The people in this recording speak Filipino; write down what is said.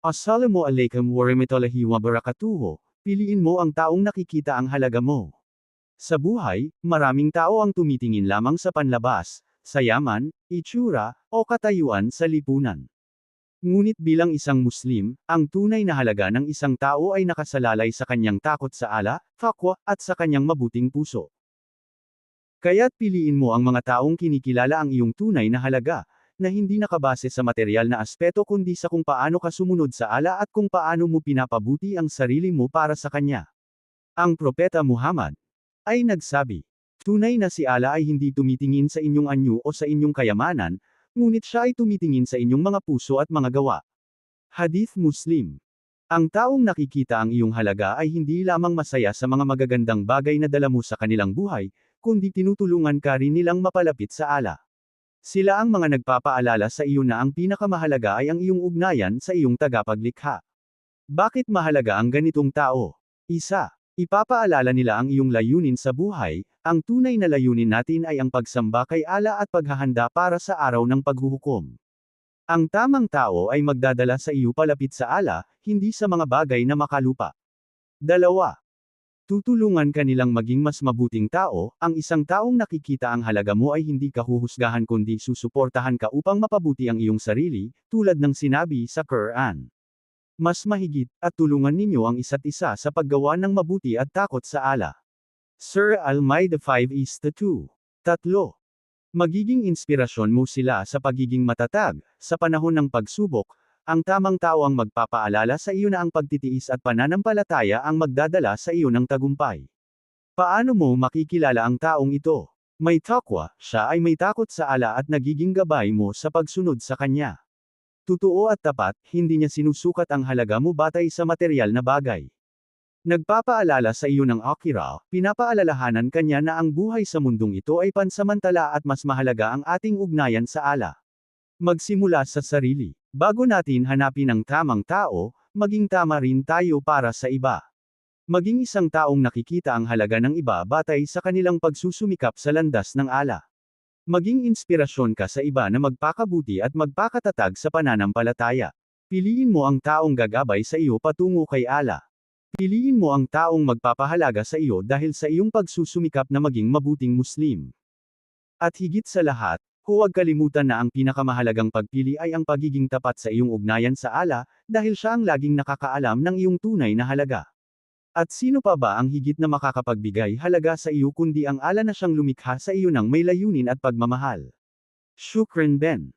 Assalamu alaikum warahmatullahi wabarakatuh. Piliin mo ang taong nakikita ang halaga mo. Sa buhay, maraming tao ang tumitingin lamang sa panlabas, sa yaman, itsura, o katayuan sa lipunan. Ngunit bilang isang Muslim, ang tunay na halaga ng isang tao ay nakasalalay sa kanyang takot sa Allah, taqwa, at sa kanyang mabuting puso. Kaya't piliin mo ang mga taong kinikilala ang iyong tunay na halaga, na hindi nakabase sa materyal na aspeto kundi sa kung paano ka sumunod sa Allah at kung paano mo pinapabuti ang sarili mo para sa Kanya. Ang Propeta Muhammad ay nagsabi, tunay na si Allah ay hindi tumitingin sa inyong anyo o sa inyong kayamanan, ngunit siya ay tumitingin sa inyong mga puso at mga gawa. Hadith Muslim. Ang taong nakikita ang iyong halaga ay hindi lamang masaya sa mga magagandang bagay na dala mo sa kanilang buhay, kundi tinutulungan ka rin nilang mapalapit sa Allah. Sila ang mga nagpapaalala sa iyo na ang pinakamahalaga ay ang iyong ugnayan sa iyong tagapaglikha. Bakit mahalaga ang ganitong tao? Isa, ipapaalala nila ang iyong layunin sa buhay. Ang tunay na layunin natin ay ang pagsamba kay Allah at paghahanda para sa araw ng paghuhukom. Ang tamang tao ay magdadala sa iyo palapit sa Allah, hindi sa mga bagay na makalupa. Dalawa, tutulungan ka nilang maging mas mabuting tao. Ang isang taong nakikita ang halaga mo ay hindi ka huhusgahan kundi susuportahan ka upang mapabuti ang iyong sarili, tulad ng sinabi sa Quran. Mas mahigit, at tulungan ninyo ang isa't isa sa paggawa ng mabuti at takot sa Allah. Surah Al-Ma'idah 5:2. Tatlo. Magiging inspirasyon mo sila sa pagiging matatag, sa panahon ng pagsubok. Ang tamang tao ang magpapaalala sa iyo na ang pagtitiis at pananampalataya ang magdadala sa iyo ng tagumpay. Paano mo makikilala ang taong ito? May taqwa, siya ay may takot sa Allah at nagiging gabay mo sa pagsunod sa Kanya. Totoo at tapat, hindi niya sinusukat ang halaga mo batay sa materyal na bagay. Nagpapaalala sa iyo ng akhirah, pinapaalalahanan kanya na ang buhay sa mundong ito ay pansamantala at mas mahalaga ang ating ugnayan sa Allah. Magsimula sa sarili. Bago natin hanapin ang tamang tao, maging tama rin tayo para sa iba. Maging isang taong nakikita ang halaga ng iba batay sa kanilang pagsusumikap sa landas ng Allah. Maging inspirasyon ka sa iba na magpakabuti at magpakatatag sa pananampalataya. Piliin mo ang taong gagabay sa iyo patungo kay Allah. Piliin mo ang taong magpapahalaga sa iyo dahil sa iyong pagsusumikap na maging mabuting Muslim. At higit sa lahat, huwag kalimutan na ang pinakamahalagang pagpili ay ang pagiging tapat sa iyong ugnayan sa Allah, dahil siya ang laging nakakaalam ng iyong tunay na halaga. At sino pa ba ang higit na makakapagbigay halaga sa iyo kundi ang Allah na siyang lumikha sa iyo ng may layunin at pagmamahal? Shukran Ben.